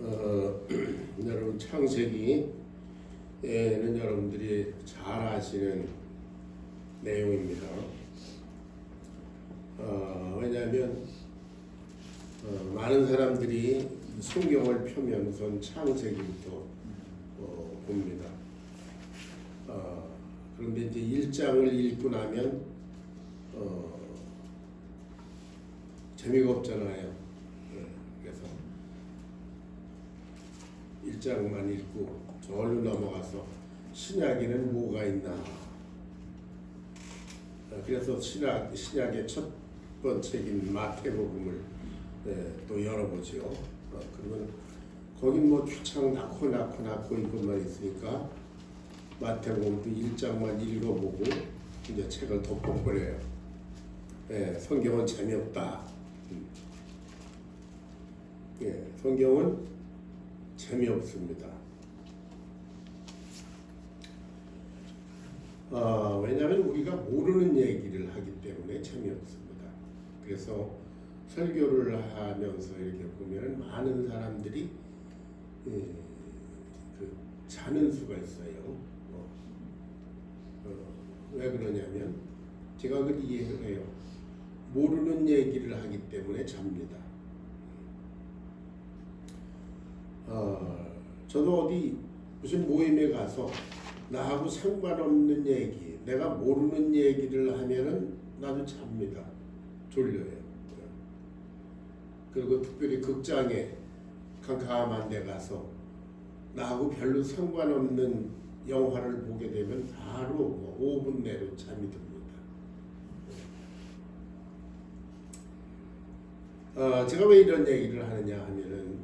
여러분 창세기에는 여러분들이 잘 아시는 내용입니다. 왜냐하면 많은 사람들이 성경을 펴면 우선 창세기부터 봅니다. 그런데 이제 1장을 읽고 나면 재미가 없잖아요. 그래서 1장만 읽고 저로 넘어가서 신약에는 뭐가 있나. 그래서 신약의 첫 번째인 마태복음을 또 열어보죠. 그러면 거긴 뭐 추창 낳고 이것만 있으니까 마태복음도 1장만 읽어보고 이제 책을 덮어버려요. 성경은 재미없다. 성경은 재미없습니다. 왜냐하면 우리가 모르는 얘기를 하기 때문에 재미없습니다. 그래서 설교를 하면서 이렇게 보면 많은 사람들이 자는 수가 있어요. 왜 그러냐면 제가 그걸 이해를 해요. 모르는 얘기를 하기 때문에 잡니다. 저도 어디 무슨 모임에 가서 나하고 상관없는 얘기, 내가 모르는 얘기를 하면은 나도 잡니다. 졸려요. 그리고 특별히 극장에 캄캄한 데 가서 나하고 별로 상관없는 영화를 보게 되면 바로 5분 내로 잠이 듭니다. 제가 왜 이런 얘기를 하느냐 하면은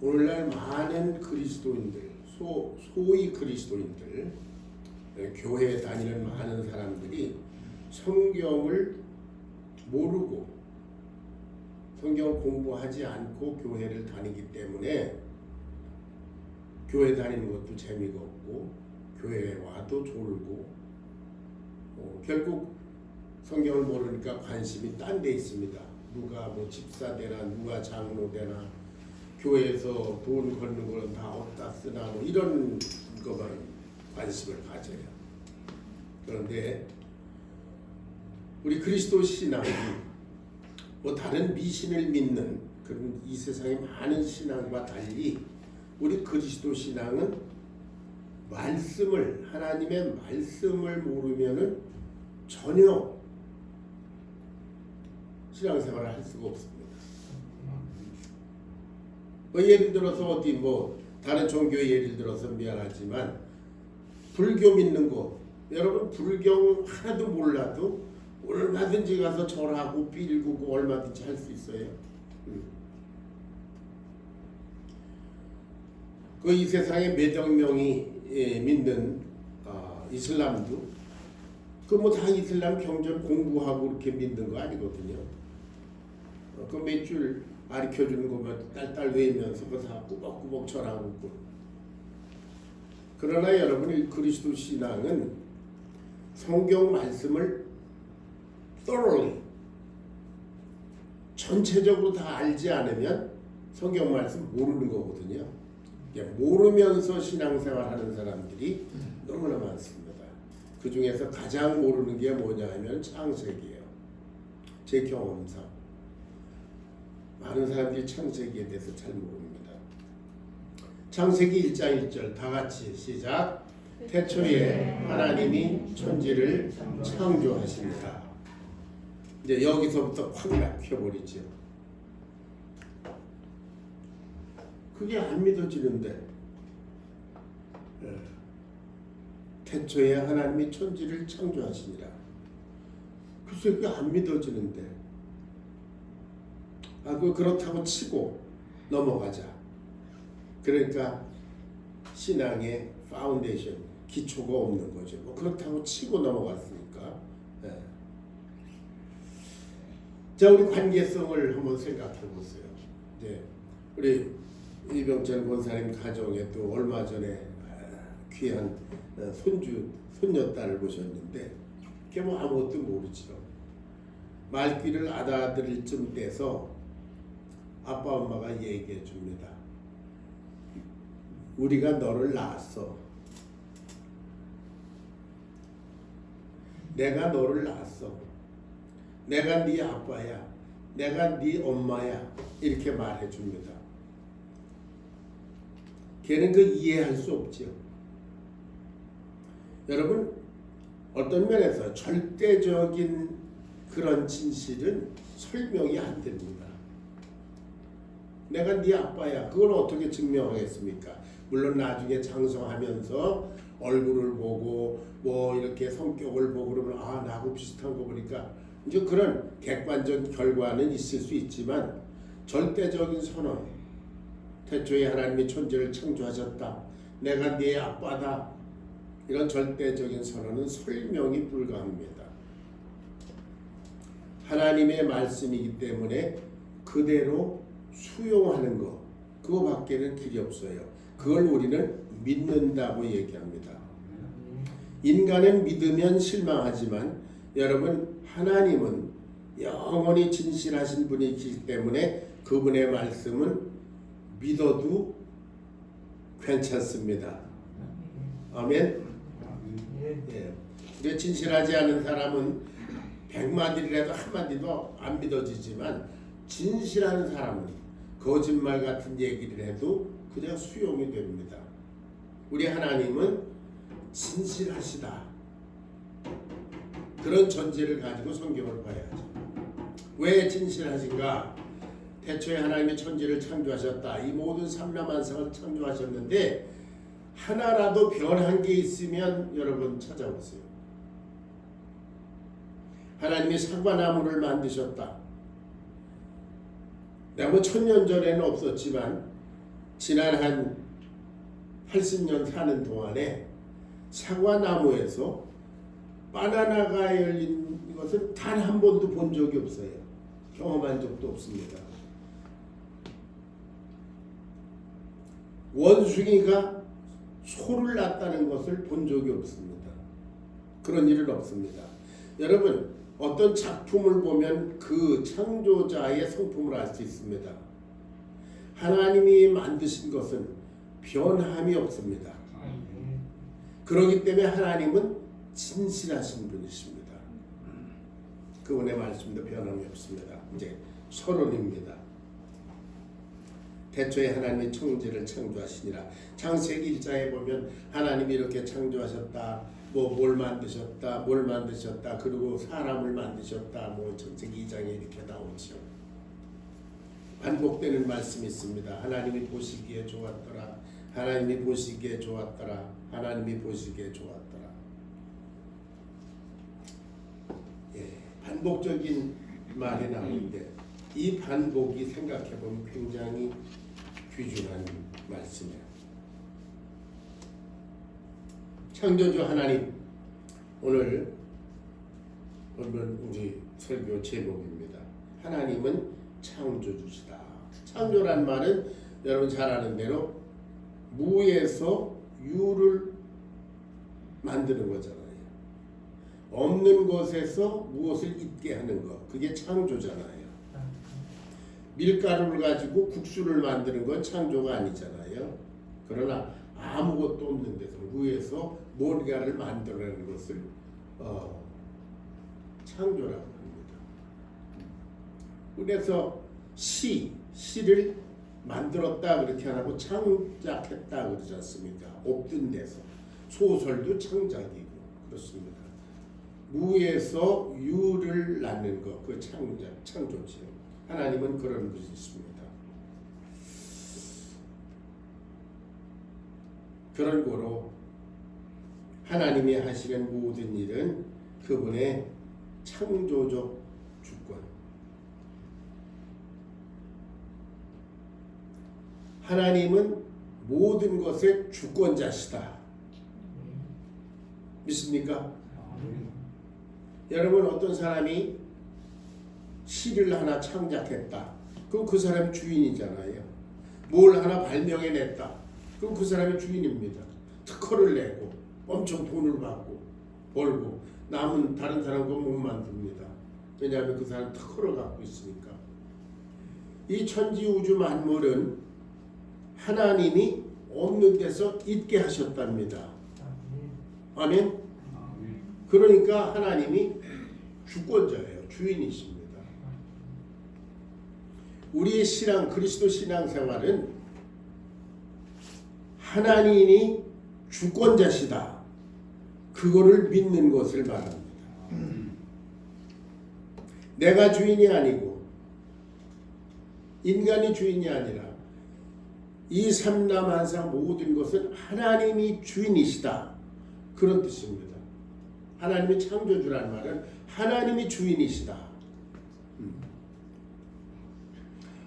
오늘날 많은 그리스도인들, 소위 그리스도인들, 교회에 다니는 많은 사람들이 성경을 모르고 성경을 공부하지 않고 교회를 다니기 때문에 교회 다니는 것도 재미가 없고 교회에 와도 졸고 결국 성경을 모르니까 관심이 딴 데 있습니다. 누가 뭐 집사 되나 누가 장로 되나 교회에서 돈 걷는 거는 다 어디다 쓰나 뭐 이런 것만 관심을 가져요. 그런데 우리 그리스도 신앙이 뭐 다른 미신을 믿는 그런 이 세상의 많은 신앙과 달리 우리 그리스도 신앙은 하나님의 말씀을 모르면은 전혀 신앙생활을 할 수가 없습니다. 예를 들어서 어디 뭐 다른 종교의 예를 들어서 미안하지만 불교 믿는 거, 여러분 불교 하나도 몰라도 얼마든지 가서 절하고 빌고 얼마든지 할 수 있어요. 이 세상에 몇억 명이 믿는 이슬람도 그 뭐 다 이슬람 경전 공부하고 이렇게 믿는 거 아니거든요. 그 몇 줄 가르쳐주는 것만 딸딸 외우면서 그 다 꾸벅꾸벅 절하고. 그러나 여러분이 그리스도 신앙은 성경 말씀을 thoroughly 전체적으로 다 알지 않으면 성경 말씀 모르는 거거든요. 모르면서 신앙생활하는 사람들이 너무나 많습니다. 그 중에서 가장 모르는 게 뭐냐 하면 창세기예요. 제 경험상 많은 사람들이 창세기에 대해서 잘 모릅니다. 창세기 1장 1절 다 같이 시작. 태초에 하나님이 천지를 창조하십니다. 이제 여기서부터 확 막혀버리죠. 그게 안 믿어지는데 태초에 하나님이 천지를 창조하시니라. 글쎄 그게 안 믿어지는데 그렇다고 치고 넘어가자. 그러니까 신앙의 파운데이션, 기초가 없는 거죠. 뭐 그렇다고 치고 넘어갔으니까. 자, 우리 관계성을 한번 생각해 보세요. 우리 이병철 권사님 가정에 또 얼마 전에 귀한 손녀딸을 보셨는데 그게 뭐 아무것도 모르죠. 말귀를 알아들을 쯤 돼서 아빠 엄마가 얘기해 줍니다. 우리가 너를 낳았어. 내가 너를 낳았어. 내가 네 아빠야. 내가 네 엄마야. 이렇게 말해 줍니다. 걔는 그 이해할 수 없지요. 여러분, 어떤 면에서 절대적인 그런 진실은 설명이 안 됩니다. 내가 네 아빠야. 그걸 어떻게 증명하겠습니까? 물론 나중에 장성하면서 얼굴을 보고 뭐 이렇게 성격을 보고 그러면 아, 나하고 비슷한 거 보니까 이제 그런 객관적 결과는 있을 수 있지만 절대적인 선언, 태초에 하나님이 천지를 창조하셨다. 내가 네 아빠다. 이런 절대적인 선언은 설명이 불가합니다. 하나님의 말씀이기 때문에 그대로 수용하는 것, 그거밖에는 길이 없어요. 그걸 우리는 믿는다고 얘기합니다. 인간은 믿으면 실망하지만 여러분, 하나님은 영원히 진실하신 분이기 때문에 그분의 말씀은 믿어도 괜찮습니다. 아멘. 예. 진실하지 않은 사람은 100마디라도 한마디도 안 믿어지지만 진실한 사람은 거짓말 같은 얘기를 해도 그냥 수용이 됩니다. 우리 하나님은 진실하시다. 그런 전제를 가지고 성경을 봐야죠. 왜 진실하신가? 태초에 하나님이 천지를 창조하셨다. 이 모든 삼라만상을 창조하셨는데 하나라도 변한 게 있으면 여러분 찾아보세요. 하나님이 사과나무를 만드셨다. 내가 뭐 1000년 전에는 없었지만 지난 한 80년 사는 동안에 사과나무에서 바나나가 열린 것은 단 한 번도 본 적이 없어요. 경험한 적도 없습니다. 원숭이가 소를 낳았다는 것을 본 적이 없습니다. 그런 일은 없습니다. 여러분, 어떤 작품을 보면 그 창조자의 성품을 알 수 있습니다. 하나님이 만드신 것은 변함이 없습니다. 그렇기 때문에 하나님은 진실하신 분이십니다. 그분의 말씀도 변함이 없습니다. 이제 서론입니다. 태초에 하나님이 천지를 창조하시니라. 창세기 1장에 보면 하나님이 이렇게 창조하셨다. 뭘 만드셨다. 그리고 사람을 만드셨다. 창세기 2장에 이렇게 나오죠. 반복되는 말씀이 있습니다. 하나님이 보시기에 좋았더라. 하나님이 보시기에 좋았더라. 하나님이 보시기에 좋았더라. 예, 반복적인 말이 나오는데 이 반복이 생각해보면 굉장히 귀중한 말씀이에요. 창조주 하나님, 오늘 우리 설교 제목입니다. 하나님은 창조주시다. 창조란 말은 여러분 잘 아는 대로 무에서 유를 만드는 거잖아요. 없는 것에서 무엇을 있게 하는 것, 그게 창조잖아요. 밀가루를 가지고 국수를 만드는 건 창조가 아니잖아요. 그러나 아무것도 없는 데서 무에서 뭔가를 만들어내는 것을 창조라고 합니다. 그래서 시를 만들었다 그렇게 안 하고 창작했다 그러지 않습니까? 없던 데서. 소설도 창작이고 그렇습니다. 무에서 유를 낳는 것, 그 창조지요. 하나님은 그런 분이십니다. 그런 거로 하나님이 하시는 모든 일은 그분의 창조적 주권, 하나님은 모든 것의 주권자시다. 믿습니까? 여러분, 어떤 사람이 시를 하나 창작했다. 그럼 그 사람이 주인이잖아요. 뭘 하나 발명해냈다. 그럼 그 사람이 주인입니다. 특허를 내고 엄청 돈을 받고 벌고 남은 다른 사람 건 못 만듭니다. 왜냐하면 그 사람 특허를 갖고 있으니까. 이 천지 우주 만물은 하나님이 없는 데서 있게 하셨답니다. 아멘. 그러니까 하나님이 주권자예요. 주인이십니다. 우리의 신앙, 그리스도 신앙생활은 하나님이 주권자시다. 그거를 믿는 것을 말합니다. 내가 주인이 아니고 인간이 주인이 아니라 이 삼라만상 모든 것은 하나님이 주인이시다. 그런 뜻입니다. 하나님이 창조주라는 말은 하나님이 주인이시다.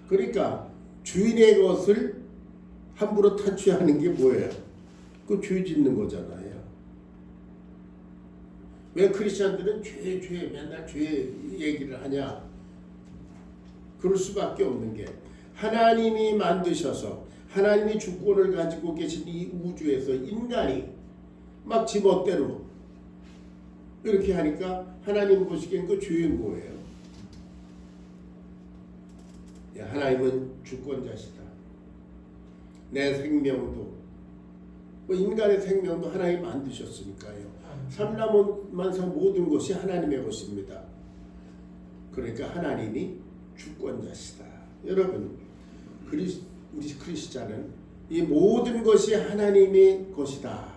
그러니까 주인의 것을 함부로 타취하는 게 뭐예요? 그 죄 짓는 거잖아요. 왜 크리스천들은 죄 맨날 죄 얘기를 하냐? 그럴 수밖에 없는 게 하나님이 만드셔서 하나님이 주권을 가지고 계신 이 우주에서 인간이 막 지멋대로 이렇게 하니까 하나님 보시기엔 그 죄인 거예요. 하나님은 주권자시다. 내 생명도 인간의 생명도 하나님이 만드셨으니까요. 삼라만상 모든 것이 하나님의 것입니다. 그러니까 하나님이 주권자시다. 여러분, 우리 크리스찬은 이 모든 것이 하나님의 것이다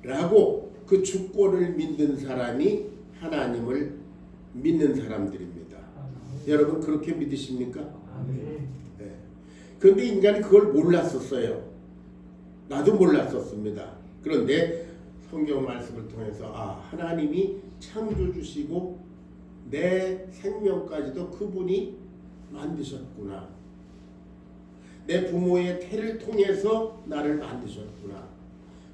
라고 그 주권을 믿는 사람이 하나님을 믿는 사람들입니다. 여러분 그렇게 믿으십니까? 네. 그런데 인간이 그걸 몰랐었어요. 나도 몰랐었습니다. 그런데 성경 말씀을 통해서 하나님이 창조주시고 내 생명까지도 그분이 만드셨구나. 내 부모의 태를 통해서 나를 만드셨구나.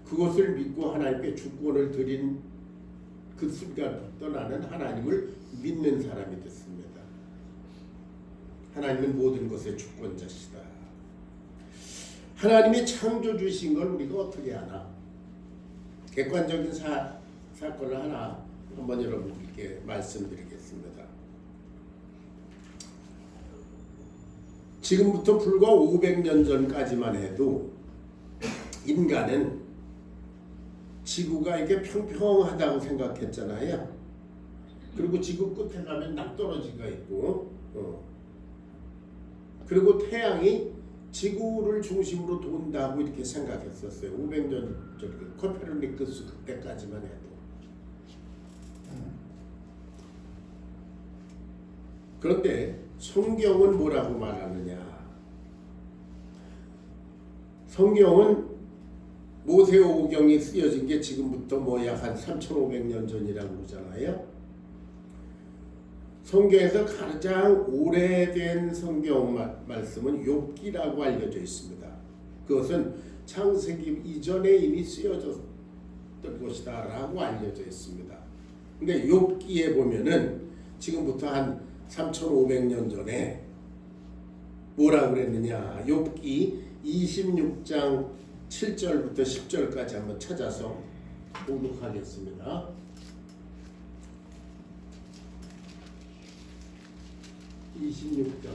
그것을 믿고 하나님께 주권을 드린 그 순간부터 나는 하나님을 믿는 사람이 됐습니다. 하나님은 모든 것의 주권자시다. 하나님이 창조주신 걸 우리가 어떻게 아나? 객관적인 사건을 하나 한번 여러분께 말씀드리겠습니다. 지금부터 불과 500년 전까지만 해도 인간은 지구가 이렇게 평평하다고 생각했잖아요. 그리고 지구 끝에 가면 낭떠러지가 있고 그리고 태양이 지구를 중심으로 돈다고 이렇게 생각했었어요. 500년 전 코페르니쿠스 그때까지만 해도. 그런데 성경은 뭐라고 말하느냐? 성경은 모세오경이 쓰여진 게 지금부터 약 한 3,500년 전이라고 그러잖아요. 성경에서 가장 오래된 성경 말씀은 욥기라고 알려져 있습니다. 그것은 창세기 이전에 이미 쓰여졌던 것이다 라고 알려져 있습니다. 근데 욥기에 보면은 지금부터 한 3,500년 전에 뭐라고 그랬느냐? 욥기 26장 7절부터 10절까지 한번 찾아서 봉독하겠습니다. (26장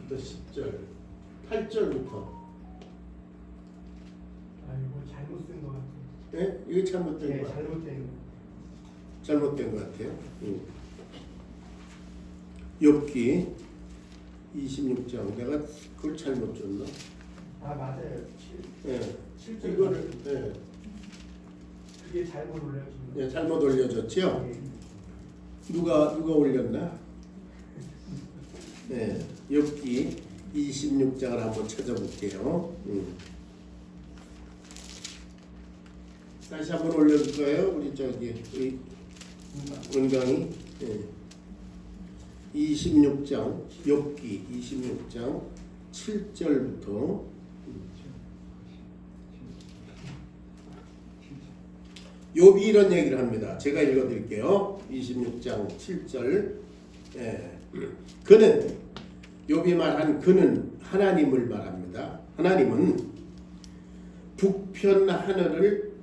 7절부터 10절) 8절부터. 이거 잘못 쓴 것 같아요. 네? 이게 잘못된 것 같아요. 잘못된 것 같아요. 욥기 26장 내가 그걸 잘못 줬나? 맞아요. 네. 7절 이거를 네. 그게 잘못 올려진 네, 잘못 올려졌죠? 네. 누가 올렸나? 네, 욥기 26장을 한번 찾아볼게요. 다시 한번 올려줄까요? 우리 은강이. 네. 26장 욥기 26장 7절부터 욥이 이런 얘기를 합니다. 제가 읽어드릴게요. 26장 7절. 그는 욥이 말한 그는 하나님을 말합니다. 하나님은 북편 하늘을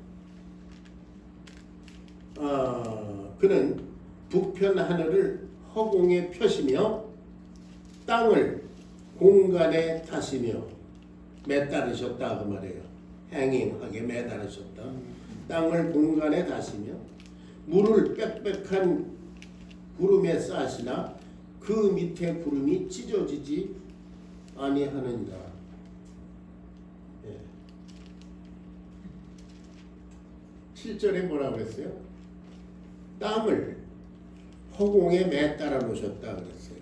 그는 북편 하늘을 허공에 펴시며 땅을 공간에 타시며 매달으셨다 그 말이에요. 행잉하게 매달으셨다. 땅을 공간에 다시며 물을 빽빽한 구름에 싸시나 그 밑에 구름이 찢어지지 아니하느니라. 예. 7절에 뭐라고 그랬어요? 땅을 허공에 매달아 놓으셨다 그랬어요.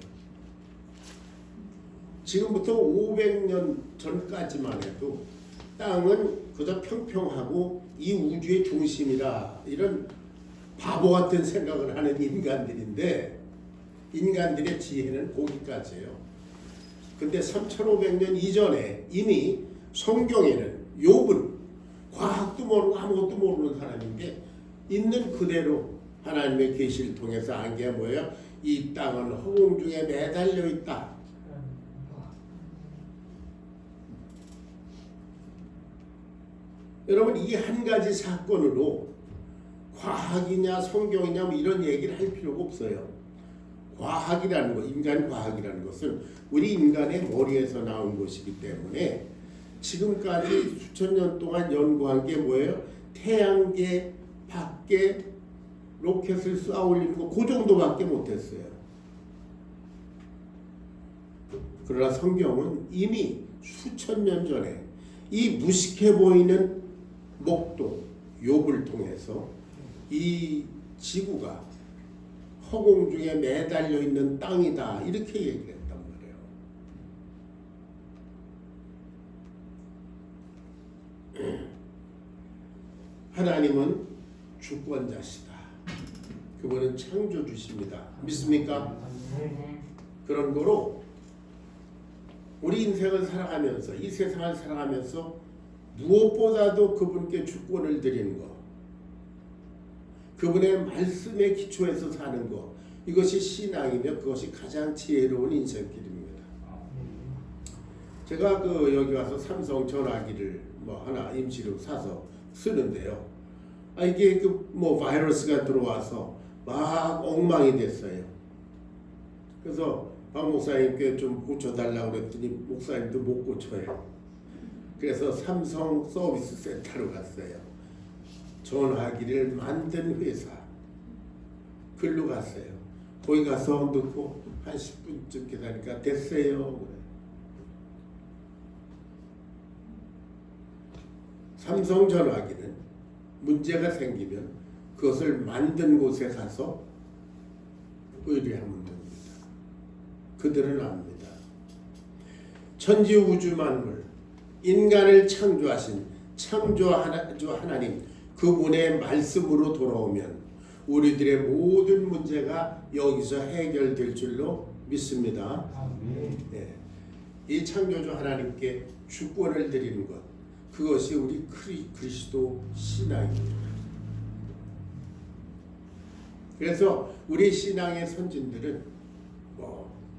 지금부터 500년 전까지만 해도 땅은 그저 평평하고 이 우주의 중심이라 이런 바보 같은 생각을 하는 인간들인데 인간들의 지혜는 거기까지예요. 근데 3500년 이전에 이미 성경에는 욥은 과학도 모르고 아무것도 모르는 사람인데 있는 그대로 하나님의 계시를 통해서 안 게 뭐예요? 이 땅은 허공 중에 매달려 있다. 여러분 이 한 가지 사건으로 과학이냐 성경이냐 뭐 이런 얘기를 할 필요가 없어요. 과학이라는 것, 인간 과학이라는 것은 우리 인간의 머리에서 나온 것이기 때문에 지금까지 수천 년 동안 연구한 게 뭐예요? 태양계 밖에 로켓을 쏘아 올리는 거 그 정도밖에 못했어요. 그러나 성경은 이미 수천 년 전에 이 무식해 보이는 목동 욥을 통해서 이 지구가 허공 중에 매달려 있는 땅이다 이렇게 얘기를 했단 말이에요. 하나님은 주권자시다. 그분은 창조주십니다. 믿습니까? 그런 거로 우리 인생을 살아가면서 이 세상을 살아가면서 무엇보다도 그분께 주권을 드리는 것, 그분의 말씀에 기초해서 사는 것, 이것이 신앙이며 그것이 가장 지혜로운 인생길입니다. 제가 여기 와서 삼성 전화기를 하나 임시로 사서 쓰는데요. 이게 바이러스가 들어와서 막 엉망이 됐어요. 그래서 박 목사님께 좀 고쳐달라고 그랬더니 목사님도 못 고쳐요. 그래서 삼성 서비스 센터로 갔어요. 전화기를 만든 회사 글로 갔어요. 거기 가서 넣고 한 10분쯤 기다리니까 됐어요. 그래. 삼성 전화기는 문제가 생기면 그것을 만든 곳에 가서 의뢰하면 됩니다. 그들은 압니다. 천지 우주 만물 인간을 창조하신 창조 하나님 그분의 말씀으로 돌아오면 우리들의 모든 문제가 여기서 해결될 줄로 믿습니다. 네. 이 창조주 하나님께 주권을 드리는 것 그것이 우리 그리스도 신앙입니다. 그래서 우리 신앙의 선진들은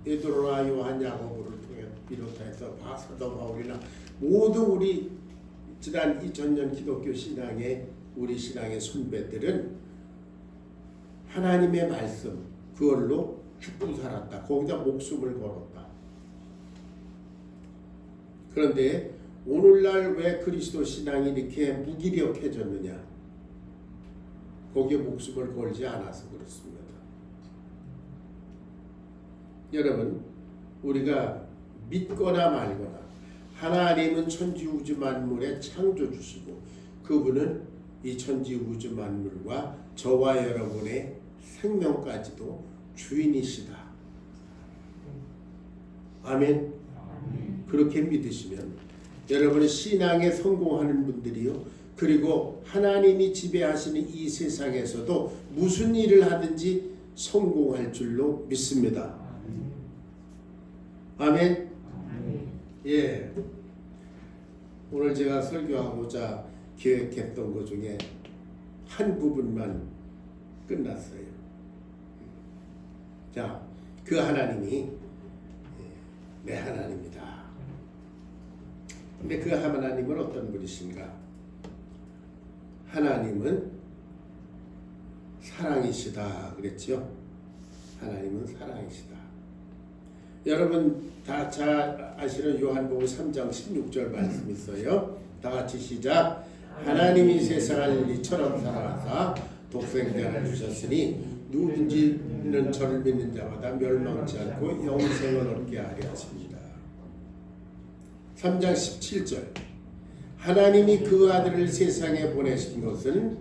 베드로나 요한 야고보를 통해 비롯해서 사도 바울이나 모두 우리 지난 2000년 기독교 신앙의 우리 신앙의 선배들은 하나님의 말씀 그걸로 죽고 살았다. 거기다 목숨을 걸었다. 그런데 오늘날 왜 그리스도 신앙이 이렇게 무기력해졌느냐? 거기에 목숨을 걸지 않아서 그렇습니다. 여러분, 우리가 믿거나 말거나 하나님은 천지 우주 만물의 창조주시고 그분은 이 천지 우주 만물과 저와 여러분의 생명까지도 주인이시다. 아멘. 그렇게 믿으시면 여러분의 신앙에 성공하는 분들이요. 그리고 하나님이 지배하시는 이 세상에서도 무슨 일을 하든지 성공할 줄로 믿습니다. 아멘. 예. 오늘 제가 설교하고자 계획했던 것 중에 한 부분만 끝났어요. 자, 그 하나님이 내 하나님이다. 근데 그 하나님은 어떤 분이신가? 하나님은 사랑이시다 그랬죠. 하나님은 사랑이시다. 여러분 다 잘 아시는 요한복음 3장 16절 말씀 있어요. 다 같이 시작. 하나님이 세상을 이처럼 사랑하사 독생자를 주셨으니 누구든지 는 저를 믿는 자마다 멸망치 않고 영생을 얻게 하려 하십니다. 3장 17절. 하나님이 그 아들을 세상에 보내신 것은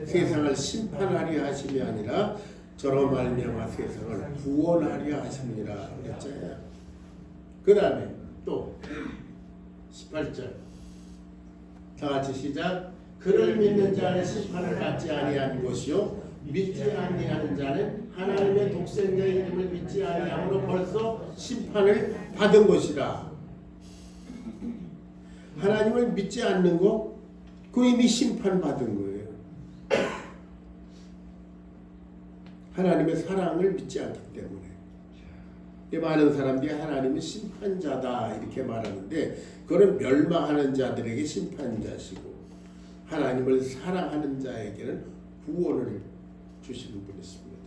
세상을 심판하려 하심이 아니라 저로 말미암아 세상을 구원하려 하심이라 그랬잖아요. 그 다음에 또 18절 다 같이 시작. 그를 믿는 자는 심판을 받지 아니한 것이요 믿지 아니하는 자는 하나님의 독생자의 이름을 믿지 아니함으로 벌써 심판을 받은 것이다. 하나님을 믿지 않는 거 그 이미 심판받은 거예요. 하나님의 사랑을 믿지 않기 때문에. 많은 사람들이 하나님은 심판자다 이렇게 말하는데 그건 멸망하는 자들에게 심판자시고 하나님을 사랑하는 자에게는 구원을 주시는 분이십니다.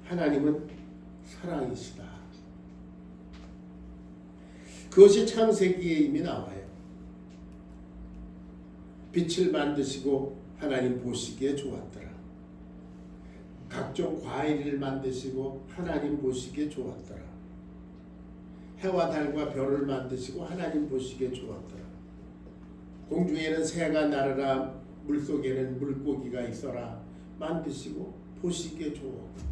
하나님은 사랑이시다. 그것이 창세기에 이미 나와요. 빛을 만드시고 하나님 보시기에 좋았더라. 각종 과일을 만드시고 하나님 보시기에 좋았더라. 해와 달과 별을 만드시고 하나님 보시기에 좋았더라. 공중에는 새가 날아라 물속에는 물고기가 있어라 만드시고 보시기에 좋았더라.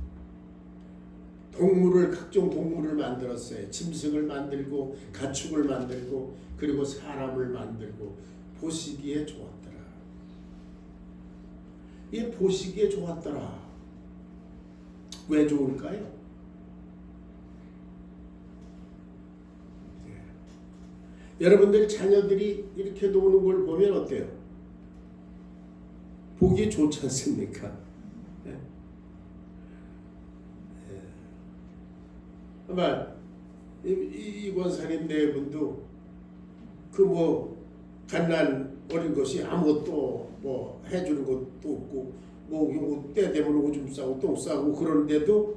각종 동물을 만들었어요. 짐승을 만들고 가축을 만들고 그리고 사람을 만들고 보시기에 좋았더라. 이 보시기에 좋았더라. 왜 좋을까요? 여러분들 자녀들이 이렇게 노는 걸 보면 어때요? 보기 좋지 않습니까? 아마 이 권사님 네 분도 그 갓난 어린 것이 아무것도 해주는 것도 없고 요거 때 되면 오줌 싸고 똥 싸고 그러는데도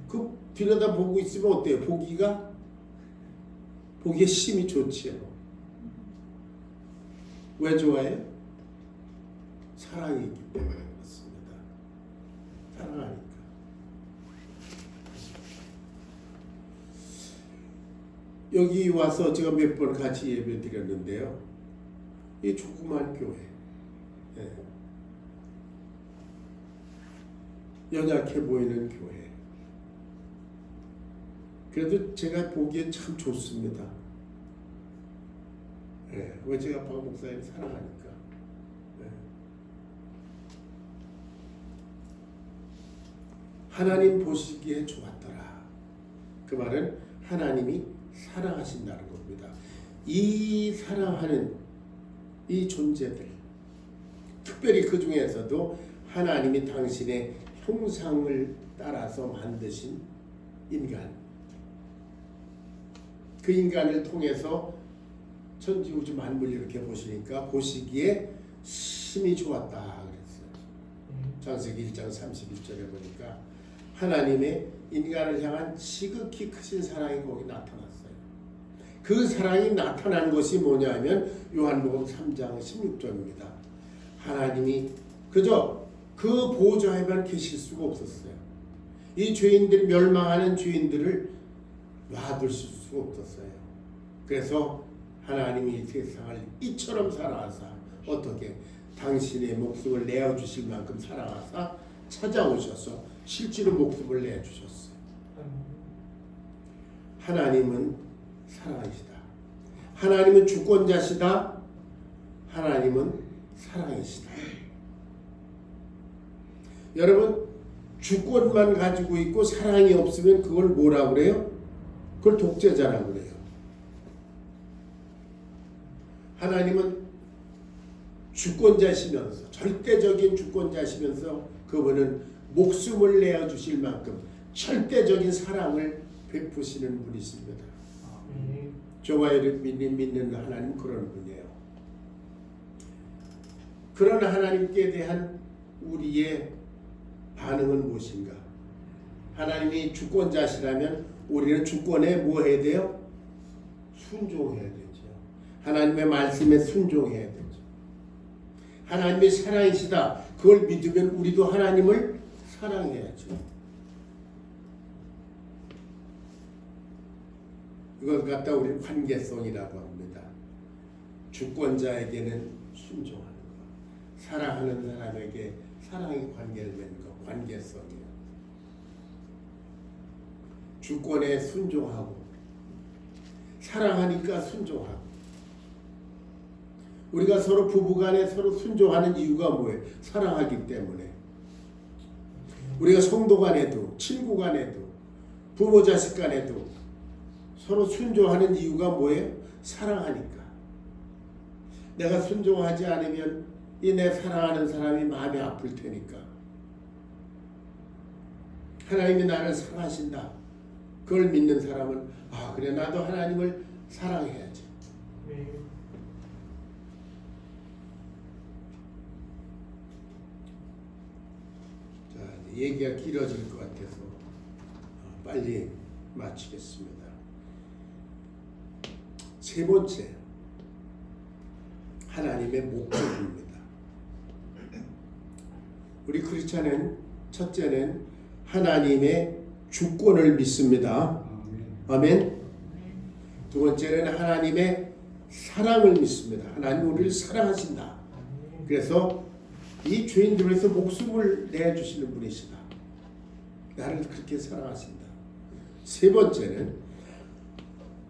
그 들여다보고 있으면 어때요? 보기에 심이 좋지요. 왜 좋아해요? 사랑이 있기 때문에 그렇습니다. 사랑하니까. 여기 와서 제가 몇 번 같이 예배 드렸는데요. 이 조그만 교회. 연약해 보이는 교회. 그래도 제가 보기에 참 좋습니다. 왜 제가 박 목사님 사랑하니까. 하나님 보시기에 좋았더라. 그 말은 하나님이 사랑하신다는 겁니다. 이 사랑하는 이 존재들, 특별히 그 중에서도 하나님이 당신의 형상을 따라서 만드신 인간, 그 인간을 통해서 천지우주 만물 이렇게 보시니까 보시기에 심히 좋았다 그랬어요. 창세기 1장 31절에 보니까 하나님의 인간을 향한 지극히 크신 사랑이 거기 나타났어요. 그 사랑이 나타난 것이 뭐냐면 요한복음 3장 16절입니다. 하나님이 그저 그 보좌에만 계실 수가 없었어요. 이 죄인들이 멸망하는 죄인들을 놔두실 수가 없었어요. 그래서 하나님이 세상을 이처럼 사랑하사 어떻게 당신의 목숨을 내어주실 만큼 사랑하사 찾아오셔서 실제로 목숨을 내주셨어요. 하나님은 사랑이시다. 하나님은 주권자시다. 하나님은 사랑이시다. 여러분 주권만 가지고 있고 사랑이 없으면 그걸 뭐라고 그래요? 그걸 독재자라고 그래요. 하나님은 주권자시면서 절대적인 주권자시면서 그분은 목숨을 내어주실 만큼 절대적인 사랑을 베푸시는 분이십니다. 저와 여러분이 믿는 하나님 그런 분이에요. 그런 하나님께 대한 우리의 반응은 무엇인가? 하나님이 주권자시라면 우리는 주권에 뭐 해야 돼요? 순종해야 되죠. 하나님의 말씀에 순종해야 되죠. 하나님의 사랑이시다. 그걸 믿으면 우리도 하나님을 사랑해야죠. 이걸 갖다 우리는 관계성이라고 합니다. 주권자에게는 순종하는 것, 사랑하는 사람에게 사랑의 관계를 맺는 것, 관계성이에요. 주권에 순종하고 사랑하니까 순종하고. 우리가 서로 부부간에 서로 순종하는 이유가 뭐예요? 사랑하기 때문에. 우리가 성도 간에도 친구 간에도 부모 자식 간에도 서로 순종하는 이유가 뭐예요? 사랑하니까. 내가 순종하지 않으면 이 내 사랑하는 사람이 마음이 아플 테니까. 하나님이 나를 사랑하신다. 그걸 믿는 사람은 아 그래 나도 하나님을 사랑해야지. 네. 자, 얘기가 길어질 것 같아서 빨리 마치겠습니다. 세 번째, 하나님의 목적입니다. 우리 크리스찬은 첫째는 하나님의 주권을 믿습니다. 아멘. 두 번째는 하나님의 사랑을 믿습니다. 하나님 우리를 사랑하신다. 그래서 이 죄인들을 위해서 목숨을 내주시는 분이시다. 나를 그렇게 사랑하신다. 세 번째는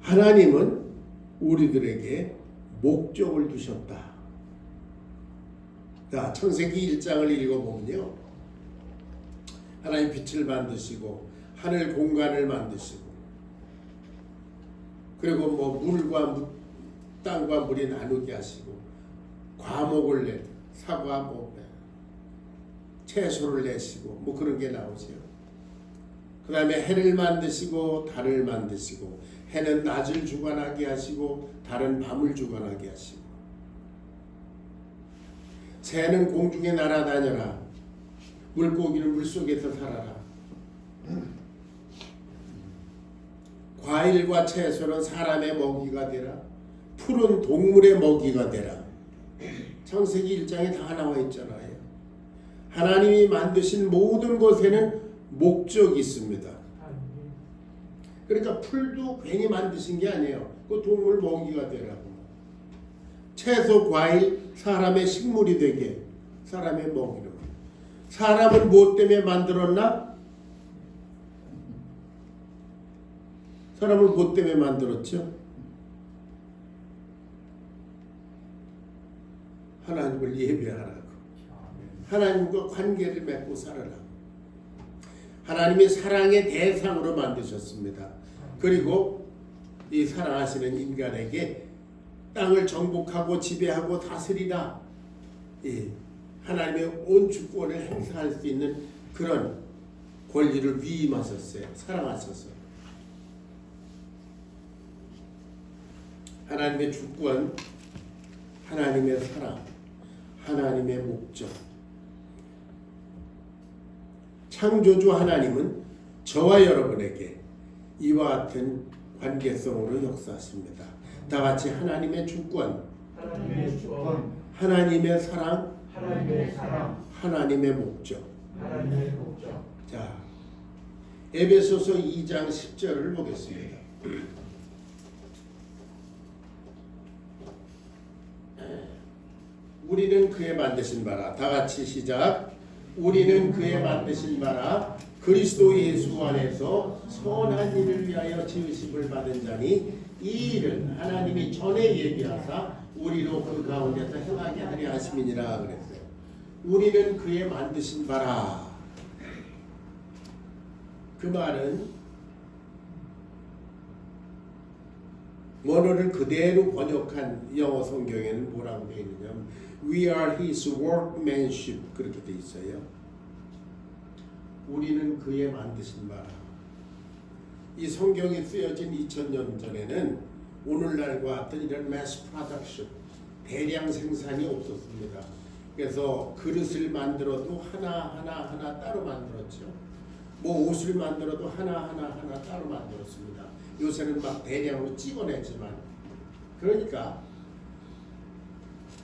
하나님은 우리들에게 목적을 두셨다. 자, 창세기 1장을 읽어보면요. 하나님 빛을 만드시고 하늘 공간을 만드시고 그리고 뭐 물과 땅과 물이 나누게 하시고 과목을 내 사과 뭐 채소를 내시고 뭐 그런 게 나오죠. 그 다음에 해를 만드시고 달을 만드시고 해는 낮을 주관하게 하시고 달은 밤을 주관하게 하시고 새는 공중에 날아다녀라 물고기는 물속에서 살아라. 과일과 채소는 사람의 먹이가 되라. 푸른 동물의 먹이가 되라. 창세기 1장에 다 나와 있잖아요. 하나님이 만드신 모든 것에는 목적이 있습니다. 그러니까 풀도 괜히 만드신 게 아니에요. 그 동물 먹이가 되라고. 채소, 과일, 사람의 식물이 되게 사람의 먹이로. 사람은 무엇 때문에 만들었나? 사람을 무엇 때문에 만들었죠? 하나님을 예배하라고. 하나님과 관계를 맺고 살아라고. 하나님이 사랑의 대상으로 만드셨습니다. 그리고 이 사랑하시는 인간에게 땅을 정복하고 지배하고 다스리다. 하나님의 온 주권을 행사할 수 있는 그런 권리를 위임하셨어요. 사랑하셔서. 하나님의 주권, 하나님의 사랑, 하나님의 목적. 창조주 하나님은 저와 여러분에게 이와 같은 관계성으로 역사하십니다. 다 같이 하나님의 주권, 하나님의 주권, 하나님의 사랑, 하나님의 사랑, 하나님의 목적. 하나님의 목적. 자, 에베소서 2장 10절을 보겠습니다. 우리는 그의 만드신 바라. 다 같이 시작. 우리는 그의 만드신 바라 그리스도 예수 안에서 선한 일을 위하여 지으심을 받은 자니 이 일은 하나님이 전에 예비하사 우리로 그 가운데서 행하게 하려 하심이니라 그랬어요. 우리는 그의 만드신 바라. 그 말은 원어를 그대로 번역한 영어 성경에는 뭐라고 되어 있느냐면 We are His workmanship 그렇게 되어 있어요. 우리는 그의 만드신 바라. 이 성경이 쓰여진 2000년 전에는 오늘날과 같은 이런 mass production, 대량 생산이 없었습니다. 그래서 그릇을 만들어도 하나 따로 만들었죠. 뭐 옷을 만들어도 하나 따로 만들었습니다. 요새는 막 대량으로 찍어내지만, 그러니까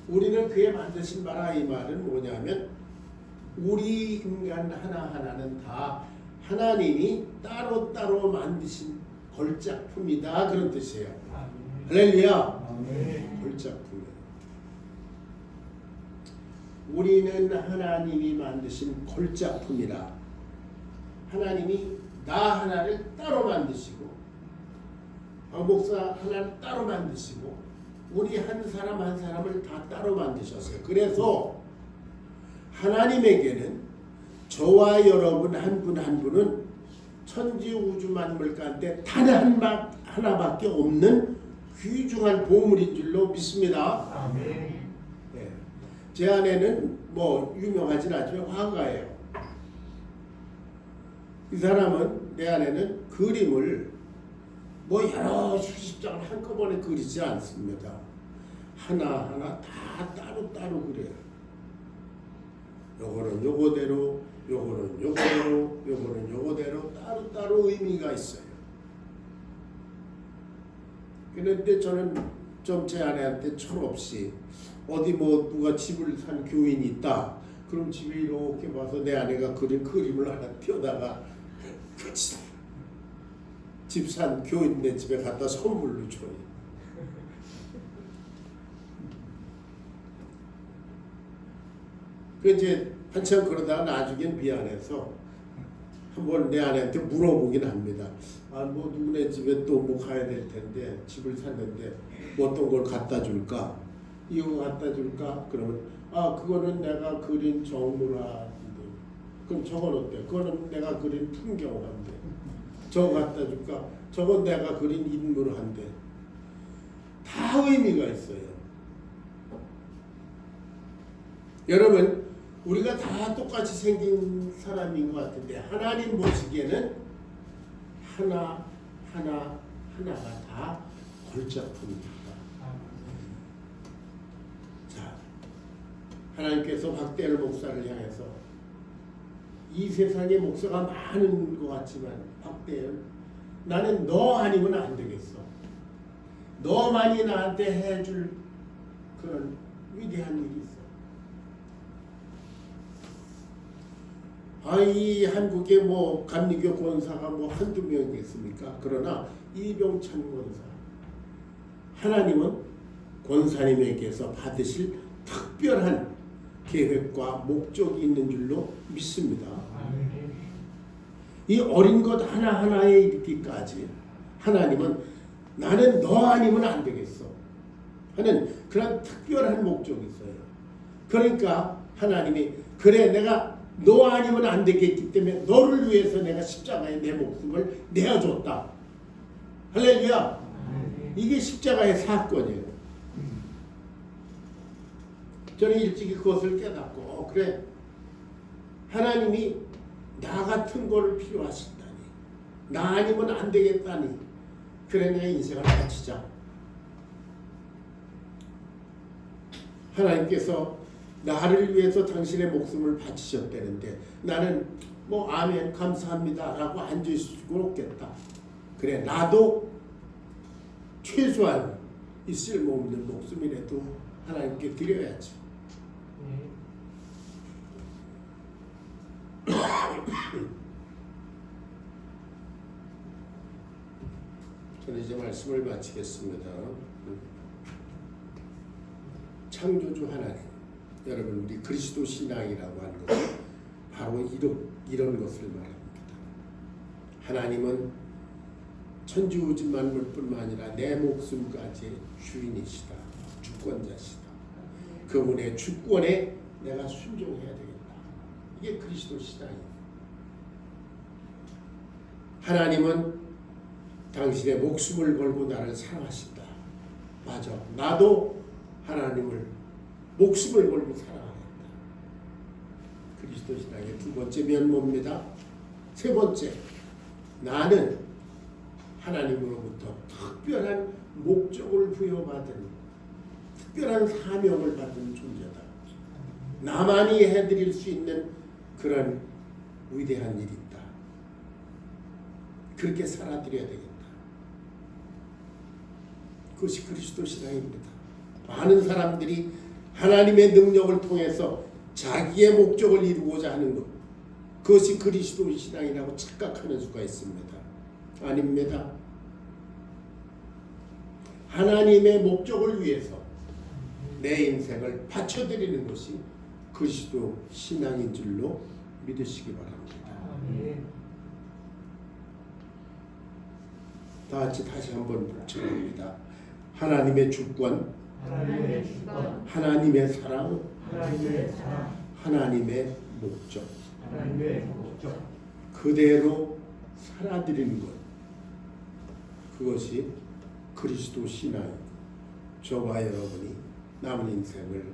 우리는 그에 만드신 바라, 이 말은 뭐냐면 우리 인간 하나하나는 다 하나님이 따로따로 만드신 걸작품이다, 그런 뜻이에요. 할렐루야. 아멘. 걸작품이에요. 우리는 하나님이 만드신 걸작품이라. 하나님이 나 하나를 따로 만드시고, 목사 하나를 따로 만드시고, 우리 한 사람 한 사람을 다 따로 만드셨어요. 그래서 하나님에게는 저와 여러분 한 분 한 분은 천지 우주 만물 가운데 단 하나밖에 없는 귀중한 보물인 줄로 믿습니다. 아멘. 네. 제 아내는 뭐 유명하진 않지만 화가예요. 이 사람은, 내 아내는 그림을 뭐 여러 수십 장을 한꺼번에 그리지 않습니다. 하나하나 다 따로따로 그려요. 요거는 요거대로, 요거는 요거대로, 요거는 요거대로 따로따로 의미가 있어요. 그런데 저는 좀 제 아내한테 철없이, 어디 뭐 누가 집을 산 교인이 있다, 그럼 집에 이렇게 봐서 내 아내가 그린 그림을 하나 띄워다가 그 집 산 교인네 집에 갖다 선물로 줘요. 그 이제 한참 그러다가 나중엔 미안해서 한번 내 아내한테 물어보긴 합니다. 아, 뭐 누구네 집에 또 뭐 가야 될 텐데 집을 샀는데 뭐 어떤 걸 갖다 줄까? 이거 갖다 줄까? 그러면 그거는 내가 그린 정물화인데. 그럼 저건 어때? 그거는 내가 그린 풍경화인데. 저거 갖다 줄까? 저건 내가 그린 인물화인데. 다 의미가 있어요. 여러분, 우리가 다 똑같이 생긴 사람인 것 같은데 하나님 보시기에는 하나가 다 걸작품입니다. 자, 하나님께서 박대열 목사를 향해서, 이 세상에 목사가 많은 것 같지만 박대열, 나는 너 아니면 안 되겠어. 너만이 나한테 해줄 그런 위대한 일이 있어. 이 한국에 뭐 감리교 권사가 뭐 한두 명이겠습니까? 그러나 이병찬 권사, 하나님은 권사님에게서 받으실 특별한 계획과 목적이 있는 줄로 믿습니다. 아멘. 이 어린 것 하나하나에 이르기까지 하나님은 나는 너 아니면 안 되겠어 하는 그런 특별한 목적이 있어요. 그러니까 하나님이, 그래, 내가 너 아니면 안 되겠기 때문에 너를 위해서 내가 십자가에 내 목숨을 내어줬다. 할렐루야. 이게 십자가의 사건이에요. 저는 일찍이 그것을 깨닫고, 그래, 하나님이 나 같은 거를 필요하신다니, 나 아니면 안 되겠다니, 그래, 내 인생을 바치자. 하나님께서 나를 위해서 당신의 목숨을 바치셨다는데 나는 뭐 아멘 감사합니다 라고 앉아있을 없겠다. 그래, 나도 최소한 이 쓸모없는 목숨이라도 하나님께 드려야지. 저는 이제 말씀을 마치겠습니다. 창조주 하나님, 여러분, 우리 그리스도 신앙이라고 하는 것은 바로 이런 것을 말합니다. 하나님은 천지우주 만물뿐만 아니라 내 목숨까지 주인이시다, 주권자시다. 그분의 주권에 내가 순종해야 되겠다. 이게 그리스도 신앙이에요. 하나님은 당신의 목숨을 걸고 나를 사랑하신다. 맞아, 나도 하나님을 목숨을 걸고 사랑하겠다. 그리스도 신앙의 두 번째 면모입니다. 세 번째, 나는 하나님으로부터 특별한 목적을 부여받은, 특별한 사명을 받은 존재다. 나만이 해드릴 수 있는 그런 위대한 일이 있다. 그렇게 살아드려야 되겠다. 그것이 그리스도 신앙입니다. 많은 사람들이 하나님의 능력을 통해서 자기의 목적을 이루고자 하는 것, 그것이 그리스도 신앙이라고 착각하는 수가 있습니다. 아닙니다. 하나님의 목적을 위해서 내 인생을 바쳐드리는 것이 그리스도 신앙인 줄로 믿으시기 바랍니다. 아멘. 다 같이 다시 한번 복唱합니다. 하나님의 주권, 하나님의 주권, 하나님의 사랑, 하나님의 사랑, 하나님의 목적, 하나님의 목적, 그대로 살아드리는 것, 그것이 그리스도 신앙, 저와 여러분이 남은 인생을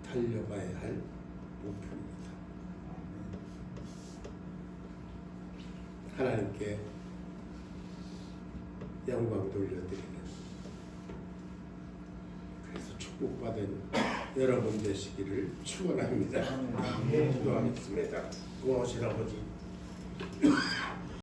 달려가야 할 목표입니다. 하나님께 영광 돌려드리는, 그래서 축복받은 여러분 되시기를 축원합니다. 아멘. 기도하겠습니다. 고마우신 아버지,